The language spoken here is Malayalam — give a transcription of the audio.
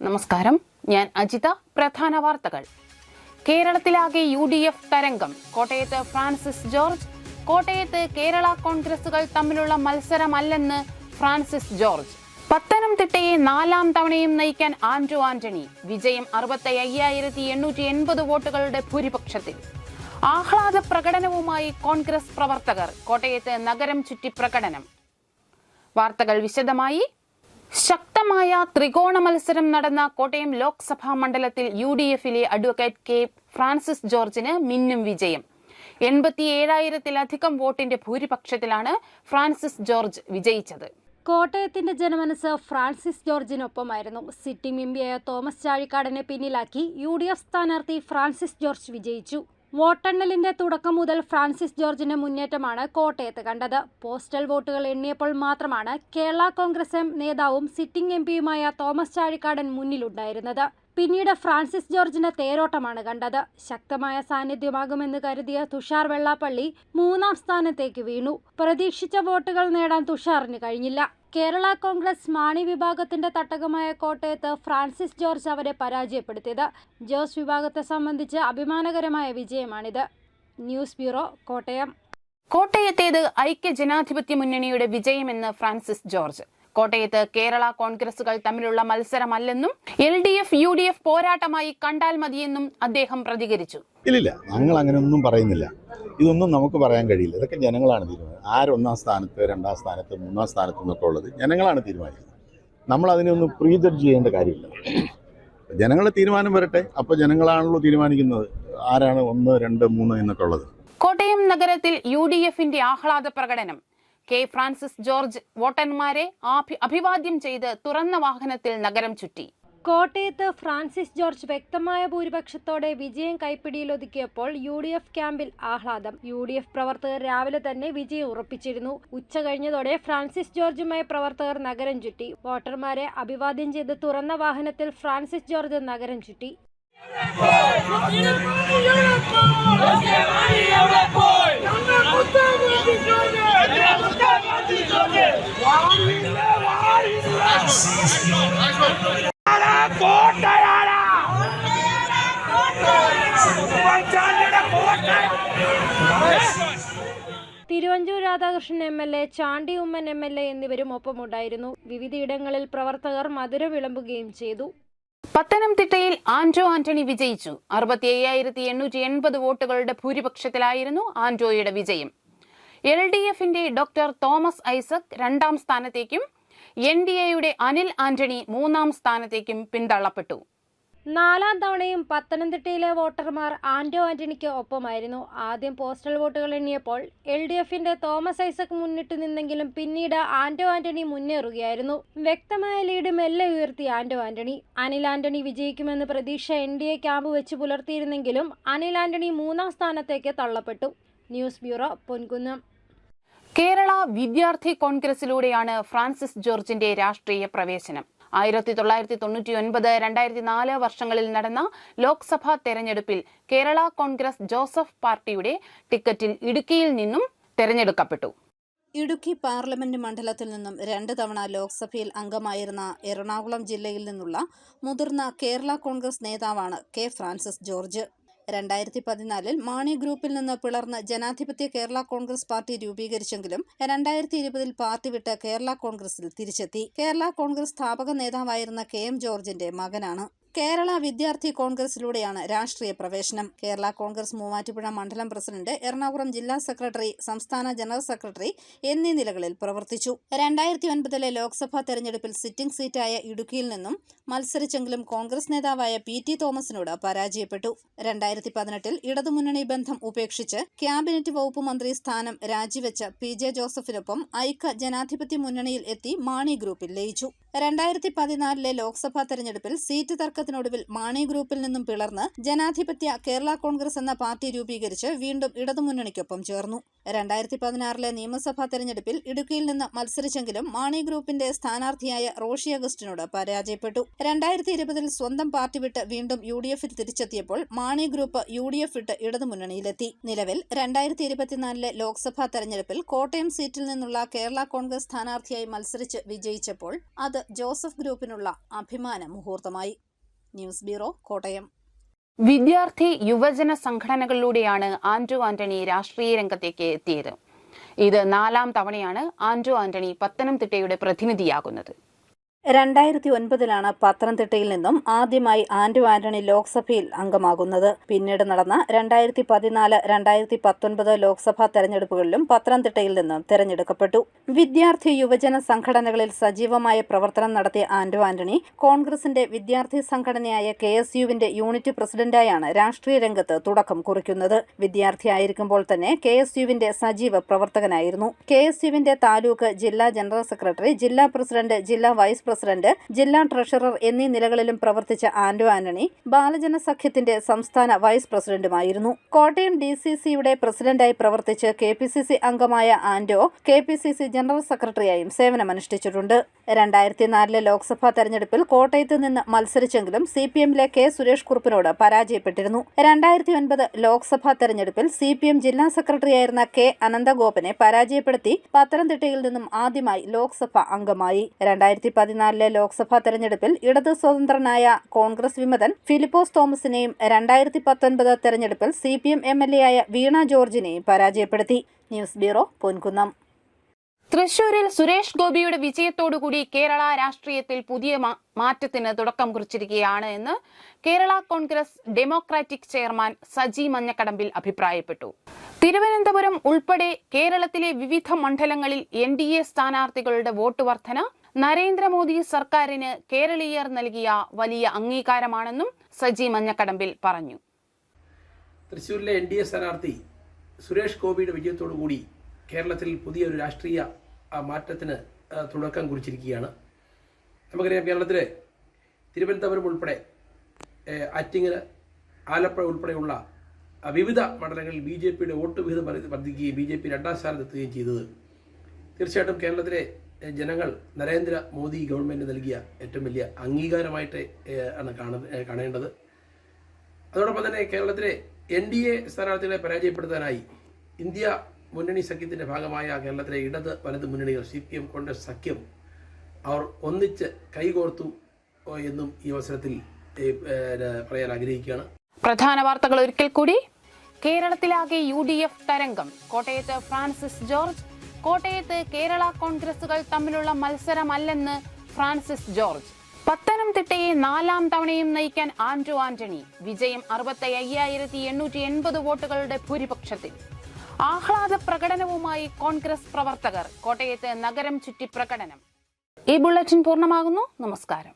നമസ്കാരം, ഞാൻ അജിത. പ്രധാന വാർത്തകൾ. കേരളത്തിലാകെ UDF തരംഗം. കോട്ടയത്ത് ഫ്രാൻസിസ് ജോർജ്. കോട്ടയത്ത് കേരള കോൺഗ്രസുകൾ തമ്മിലുള്ള മത്സരമല്ലെന്ന് ഫ്രാൻസിസ് ജോർജ്. പത്തനംതിട്ടയെ 4ാം തവണയും നയിക്കാൻ ആന്റോ ആന്റണി. വിജയം 65,880 വോട്ടുകളുടെ ഭൂരിപക്ഷത്തിൽ. ആഹ്ലാദ പ്രകടനവുമായി കോൺഗ്രസ് പ്രവർത്തകർ. കോട്ടയത്ത് നഗരം ചുറ്റി പ്രകടനം. വാർത്തകൾ വിശദമായി. ശക്തമായ ത്രികോണ മത്സരം നടന്ന കോട്ടയം ലോക്സഭാ മണ്ഡലത്തിൽ UDFിലെ അഡ്വക്കേറ്റ് കെ ഫ്രാൻസിസ് ജോർജിന് മിന്നും വിജയം. 87,000-ലധികം വോട്ടിന്റെ ഭൂരിപക്ഷത്തിലാണ് ഫ്രാൻസിസ് ജോർജ് വിജയിച്ചത്. കോട്ടയത്തിന്റെ ജനമനസ് ഫ്രാൻസിസ് ജോർജിനൊപ്പമായിരുന്നു. സിറ്റിംഗ് എംപിയായ തോമസ് ചാഴിക്കാടനെ പിന്നിലാക്കി UDF സ്ഥാനാർത്ഥി ഫ്രാൻസിസ് ജോർജ് വിജയിച്ചു. വോട്ടെണ്ണലിന്റെ തുടക്കം മുതൽ ഫ്രാൻസിസ് ജോർജിന്റെ മുന്നേറ്റമാണ് കോട്ടയത്ത് കണ്ടത്. പോസ്റ്റൽ വോട്ടുകൾ എണ്ണിയപ്പോൾ മാത്രമാണ് കേരള കോൺഗ്രസ് നേതാവും സിറ്റിംഗ് എംപിയുമായ തോമസ് ചാഴിക്കാടൻ മുന്നിലുണ്ടായിരുന്നത്. പിന്നീട് ഫ്രാൻസിസ് ജോർജിന്റെ തേരോട്ടമാണ് കണ്ടത്. ശക്തമായ സാന്നിധ്യമാകുമെന്ന് കരുതിയ തുഷാർ വെള്ളാപ്പള്ളി 3ാം സ്ഥാനത്തേക്ക് വീണു. പ്രതീക്ഷിച്ച വോട്ടുകൾ നേടാൻ തുഷാറിന് കഴിഞ്ഞില്ല. കേരള കോൺഗ്രസ് മാണി വിഭാഗത്തിന്റെ തട്ടകമായ കോട്ടയത്ത് ഫ്രാൻസിസ് ജോർജ് അവരെ പരാജയപ്പെടുത്തിയത്. ജോസ് വിഭാഗത്തെ സംബന്ധിച്ച് അഭിമാനകരമായ വിജയമാണിത്. News bureau, Kottayam. കോട്ടയത്തേത് ഐക്യ ജനാധിപത്യ മുന്നണിയുടെ വിജയമെന്ന് ഫ്രാൻസിസ് ജോർജ്. കോട്ടയത്ത് കേരള കോൺഗ്രസുകൾ തമ്മിലുള്ള മത്സരമല്ലെന്നും LDF UDF പോരാട്ടമായി കണ്ടാൽ മതിയെന്നും അദ്ദേഹം പ്രതികരിച്ചു. ഇല്ല, ഞങ്ങൾ അങ്ങനെയൊന്നും പറയുന്നില്ല. ഇതൊന്നും നമുക്ക് പറയാൻ കഴിയില്ല. ഇതൊക്കെ ജനങ്ങളാണ് തീരുമാനിക്കുന്നത്. ആരൊന്നാം സ്ഥാനത്ത്, 2ാം സ്ഥാനത്ത്, 3ാം സ്ഥാനത്ത് എന്നൊക്കെ ഉള്ളത് ജനങ്ങളാണ് തീരുമാനിക്കുന്നത്. നമ്മൾ അതിനൊന്നും പ്രീജഡ്ജ് ചെയ്യേണ്ട കാര്യമില്ല. ജനങ്ങളുടെ തീരുമാനം വരട്ടെ. അപ്പോൾ ജനങ്ങളാണല്ലോ തീരുമാനിക്കുന്നത് ആരാണ് 1, 2, 3 എന്നൊക്കെ ഉള്ളത്. കോട്ടയം നഗരത്തിൽ UDFന്റെ ആഹ്ലാദ പ്രകടനം. കെ ഫ്രാൻസിസ് ജോർജ് വോട്ടർമാരെ അഭിവാദ്യം ചെയ്ത് തുറന്ന വാഹനത്തിൽ നഗരം ചുറ്റി. കോട്ടയത്ത് ഫ്രാൻസിസ് ജോർജ് വ്യക്തമായ ഭൂരിപക്ഷത്തോടെ വിജയം കൈപ്പിടിയിലൊതുക്കിയപ്പോൾ UDF ക്യാമ്പിൽ ആഹ്ലാദം. UDF പ്രവർത്തകർ രാവിലെ തന്നെ വിജയം ഉറപ്പിച്ചിരുന്നു. ഉച്ച കഴിഞ്ഞതോടെ ഫ്രാൻസിസ് ജോർജുമായി പ്രവർത്തകർ നഗരം ചുറ്റി. വോട്ടർമാരെ അഭിവാദ്യം ചെയ്ത് തുറന്ന വാഹനത്തിൽ ഫ്രാൻസിസ് ജോർജ് നഗരം ചുറ്റി. തിരുവഞ്ചൂർ രാധാകൃഷ്ണൻ MLA, ചാണ്ടി ഉമ്മൻ MLA എന്നിവരും ഒപ്പമുണ്ടായിരുന്നു. വിവിധയിടങ്ങളിൽ പ്രവർത്തകർ മധുരം വിളമ്പുകയും ചെയ്തു. പത്തനംതിട്ടയിൽ ആന്റോ ആന്റണി വിജയിച്ചു. 65,880 വോട്ടുകളുടെ ഭൂരിപക്ഷത്തിലായിരുന്നു ആന്റോയുടെ വിജയം. LDFന്റെ ഡോക്ടർ തോമസ് ഐസക് 2ാം സ്ഥാനത്തേക്കും NDAയുടെ അനിൽ ആന്റണി 3ാം സ്ഥാനത്തേക്കും പിന്തള്ളപ്പെട്ടു. 4ാം തവണയും പത്തനംതിട്ടയിലെ വോട്ടർമാർ ആന്റോ ആന്റണിക്ക് ഒപ്പമായിരുന്നു. ആദ്യം പോസ്റ്റൽ വോട്ടുകൾ എണ്ണിയപ്പോൾ LDFന്റെ തോമസ് ഐസക് മുന്നിട്ട് നിന്നെങ്കിലും പിന്നീട് ആന്റോ ആന്റണി മുന്നേറുകയായിരുന്നു. വ്യക്തമായ ലീഡ് മെല്ലെ ഉയർത്തി ആന്റോ ആന്റണി. അനിൽ ആന്റണി വിജയിക്കുമെന്ന് പ്രതീക്ഷ NDA ക്യാമ്പ് വെച്ച് പുലർത്തിയിരുന്നെങ്കിലും അനിൽ ആന്റണി 3ാം സ്ഥാനത്തേക്ക് തള്ളപ്പെട്ടു. News bureau, Ponkunnam. കേരള വിദ്യാർത്ഥി കോൺഗ്രസിലൂടെയാണ് ഫ്രാൻസിസ് ജോർജിന്റെ രാഷ്ട്രീയ പ്രവേശനം. 1999, 2004 വർഷങ്ങളിൽ നടന്ന ലോക്സഭാ തെരഞ്ഞെടുപ്പിൽ കേരള കോൺഗ്രസ് ജോസഫ് പാർട്ടിയുടെ ടിക്കറ്റിൽ ഇടുക്കിയിൽ നിന്നും തെരഞ്ഞെടുക്കപ്പെട്ടു. ഇടുക്കി പാർലമെന്റ് മണ്ഡലത്തിൽ നിന്നും 2 തവണ ലോക്സഭയിൽ അംഗമായിരുന്ന എറണാകുളം ജില്ലയിൽ നിന്നുള്ള മുതിർന്ന കേരള കോൺഗ്രസ് നേതാവാണ് കെ ഫ്രാൻസിസ് ജോർജ്. 2014 മാണി ഗ്രൂപ്പിൽ നിന്ന് പിളർന്ന് ജനാധിപത്യ കേരള കോൺഗ്രസ് പാർട്ടി രൂപീകരിച്ചെങ്കിലും 2020 പാർട്ടി വിട്ട് കേരള കോൺഗ്രസിൽ തിരിച്ചെത്തി. കേരള കോൺഗ്രസ് സ്ഥാപക നേതാവായിരുന്ന KM ജോർജിന്റെ മകനാണ്. കേരള വിദ്യാർത്ഥി കോൺഗ്രസിലൂടെയാണ് രാഷ്ട്രീയ പ്രവേശനം. കേരള കോൺഗ്രസ് മൂവാറ്റുപുഴ മണ്ഡലം പ്രസിഡന്റ്, എറണാകുളം ജില്ലാ സെക്രട്ടറി, സംസ്ഥാന ജനറൽ സെക്രട്ടറി എന്നീ നിലകളിൽ പ്രവർത്തിച്ചു. 2009 ലോക്സഭാ തെരഞ്ഞെടുപ്പിൽ സിറ്റിംഗ് സീറ്റായ ഇടുക്കിയിൽ നിന്നും മത്സരിച്ചെങ്കിലും കോൺഗ്രസ് നേതാവായ PT തോമസിനോട് പരാജയപ്പെട്ടു. 2018 ഇടതുമുന്നണി ബന്ധം ഉപേക്ഷിച്ച് ക്യാബിനറ്റ് വകുപ്പ് മന്ത്രി സ്ഥാനം രാജിവെച്ച PJ ജോസഫിനൊപ്പം ഐക്യ ജനാധിപത്യ മുന്നണിയിൽ എത്തി മാണി ഗ്രൂപ്പിൽ ലയിച്ചു. 2014 ലോക്സഭാ തെരഞ്ഞെടുപ്പിൽ സീറ്റ് തർക്കത്തിനൊടുവിൽ മാണി ഗ്രൂപ്പിൽ നിന്നും പിളർന്ന് ജനാധിപത്യ കേരള കോൺഗ്രസ് എന്ന പാർട്ടി രൂപീകരിച്ച് വീണ്ടും ഇടതുമുന്നണിക്കൊപ്പം ചേർന്നു. 2016 നിയമസഭാ തെരഞ്ഞെടുപ്പിൽ ഇടുക്കിയിൽ നിന്ന് മത്സരിച്ചെങ്കിലും മാണി ഗ്രൂപ്പിന്റെ സ്ഥാനാർത്ഥിയായ റോഷി അഗസ്റ്റിനോട് പരാജയപ്പെട്ടു. 2020 സ്വന്തം പാർട്ടി വിട്ട് വീണ്ടും UDFിൽ തിരിച്ചെത്തിയപ്പോൾ മാണി ഗ്രൂപ്പ് UDF വിട്ട് ഇടതുമുന്നണിയിലെത്തി. നിലവിൽ 2024 ലോക്സഭാ തെരഞ്ഞെടുപ്പിൽ കോട്ടയം സീറ്റിൽ നിന്നുള്ള കേരള കോൺഗ്രസ് സ്ഥാനാർത്ഥിയായി മത്സരിച്ച് വിജയിച്ചപ്പോൾ അത് ജോസഫ് ഗ്രൂപ്പിനുള്ള അഭിമാന മുഹൂർത്തമായി. News bureau, Kottayam. വിദ്യാർത്ഥി യുവജന സംഘടനകളിലൂടെയാണ് ആന്റോ ആന്റണി രാഷ്ട്രീയ രംഗത്തേക്ക് എത്തിയത്. ഇത് 4ാം തവണയാണ് ആന്റോ ആന്റണി പത്തനംതിട്ടയുടെ പ്രതിനിധിയാകുന്നത്. 2009 പത്തനംതിട്ടയിൽ നിന്നും ആദ്യമായി ആന്റോ ആന്റണി ലോക്സഭയിൽ അംഗമാകുന്നത്. പിന്നീട് നടന്ന 2014, 2019 ലോക്സഭാ തെരഞ്ഞെടുപ്പുകളിലും പത്തനംതിട്ടയിൽ നിന്നും തെരഞ്ഞെടുക്കപ്പെട്ടു. വിദ്യാർത്ഥി യുവജന സംഘടനകളിൽ സജീവമായ പ്രവർത്തനം നടത്തിയ ആന്റോ ആന്റണി കോൺഗ്രസിന്റെ വിദ്യാർത്ഥി സംഘടനയായ KSUവിന്റെ യൂണിറ്റ് പ്രസിഡന്റായാണ് രാഷ്ട്രീയ രംഗത്ത് തുടക്കം കുറിക്കുന്നത്. വിദ്യാർത്ഥിയായിരിക്കുമ്പോൾ തന്നെ KSUവിന്റെ സജീവ പ്രവർത്തകനായിരുന്നു. KSUവിന്റെ താലൂക്ക്, ജില്ലാ ജനറൽ സെക്രട്ടറി, ജില്ലാ പ്രസിഡന്റ്, ജില്ലാ വൈസ് പ്രസിഡന്റ്, ജില്ലാ ട്രഷറർ എന്നീ നിലകളിലും പ്രവർത്തിച്ച ആന്റോ ആന്റണി ബാലജന സഖ്യത്തിന്റെ സംസ്ഥാന വൈസ് പ്രസിഡന്റുമായിരുന്നു. കോട്ടയം DCCയുടെ പ്രസിഡന്റായി പ്രവർത്തിച്ച് KPCC അംഗമായ ആന്റോ KPCC ജനറൽ സെക്രട്ടറിയായും സേവനമനുഷ്ഠിച്ചിട്ടുണ്ട്. 2004 ലോക്സഭാ തെരഞ്ഞെടുപ്പിൽ കോട്ടയത്ത് നിന്ന് മത്സരിച്ചെങ്കിലും CPMലെ K സുരേഷ് കുറുപ്പിനോട് പരാജയപ്പെട്ടിരുന്നു. 2009 ലോക്സഭാ തെരഞ്ഞെടുപ്പിൽ CPM ജില്ലാ സെക്രട്ടറിയായിരുന്ന K അനന്തഗോപനെ പരാജയപ്പെടുത്തി പത്തനംതിട്ടയിൽ നിന്നും ആദ്യമായി ലോക്സഭ അംഗമായി. 2014 ലോക്സഭാ തെരഞ്ഞെടുപ്പിൽ ഇടത് സ്വതന്ത്രനായ കോൺഗ്രസ് വിമതൻ ഫിലിപ്പോസ് തോമസിനെയും 2019 തെരഞ്ഞെടുപ്പിൽ CPM MLA ആയ വീണ ജോർജിനെയും പരാജയപ്പെടുത്തി. News bureau, Ponkunnam. തൃശൂരിൽ സുരേഷ് ഗോപിയുടെ വിജയത്തോടുകൂടി കേരള രാഷ്ട്രീയത്തിൽ പുതിയ മാറ്റത്തിന് തുടക്കം കുറിച്ചിരിക്കുകയാണ് എന്ന് കേരള കോൺഗ്രസ് ഡെമോക്രാറ്റിക് ചെയർമാൻ സജി മഞ്ഞക്കടമ്പിൽ അഭിപ്രായപ്പെട്ടു. തിരുവനന്തപുരം ഉൾപ്പെടെ കേരളത്തിലെ വിവിധ മണ്ഡലങ്ങളിൽ NDA സ്ഥാനാർത്ഥികളുടെ വോട്ട് വർധന നരേന്ദ്രമോദി സർക്കാരിന് കേരളീയർ നൽകിയ വലിയ അംഗീകാരമാണെന്നും സജി മഞ്ഞക്കടമ്പിൽ പറഞ്ഞു. തൃശ്ശൂരിലെ NDA സ്ഥാനാർത്ഥി സുരേഷ് ഗോപിയുടെ വിജയത്തോടുകൂടി കേരളത്തിൽ പുതിയൊരു രാഷ്ട്രീയ മാറ്റത്തിന് തുടക്കം കുറിച്ചിരിക്കുകയാണ്. നമുക്കറിയാം, കേരളത്തിലെ തിരുവനന്തപുരം ഉൾപ്പെടെ ആറ്റിങ്ങൽ, ആലപ്പുഴ ഉൾപ്പെടെയുള്ള വിവിധ മണ്ഡലങ്ങളിൽ BJPയുടെ വോട്ട് വിഹിതം വർദ്ധിക്കുകയും BJP 2ാം സ്ഥാനത്തെത്തുകയും ചെയ്തത് തീർച്ചയായിട്ടും കേരളത്തിലെ ജനങ്ങൾ നരേന്ദ്രമോദി ഗവൺമെൻറ് നൽകിയ ഏറ്റവും വലിയ അംഗീകാരമായിട്ട് ആണ് കാണേണ്ടത്. അതോടൊപ്പം തന്നെ കേരളത്തിലെ NDA സ്ഥാനാർത്ഥികളെ പരാജയപ്പെടുത്താനായി ഇന്ത്യ മുന്നണി സഖ്യത്തിൻ്റെ ഭാഗമായ കേരളത്തിലെ ഇടത് വലത് മുന്നണികൾ CPM കോൺഗ്രസ് സഖ്യം അവർ ഒന്നിച്ച് കൈകോർത്തു എന്നും ഈ അവസരത്തിൽ പറയാൻ ആഗ്രഹിക്കുകയാണ്. പ്രധാന വാർത്തകൾ ഒരിക്കൽ കൂടി. കേരളത്തിലാകെ UDF തരംഗം. കോട്ടയത്ത് ഫ്രാൻസിസ് ജോർജ്. കോട്ടയത്ത് കേരള കോൺഗ്രസുകൾ തമ്മിലുള്ള മത്സരമല്ലെന്ന് ഫ്രാൻസിസ് ജോർജ്. പത്തനംതിട്ടയെ 4ാം തവണയും നയിക്കാൻ ആന്റോ ആന്റണി. വിജയം 65,880 വോട്ടുകളുടെ ഭൂരിപക്ഷത്തിൽ. ആഹ്ലാദ പ്രകടനവുമായി കോൺഗ്രസ് പ്രവർത്തകർ. കോട്ടയത്ത് നഗരം ചുറ്റി പ്രകടനം. ഈ ബുള്ളറ്റിൻ പൂർണ്ണമാകുന്നു. നമസ്കാരം.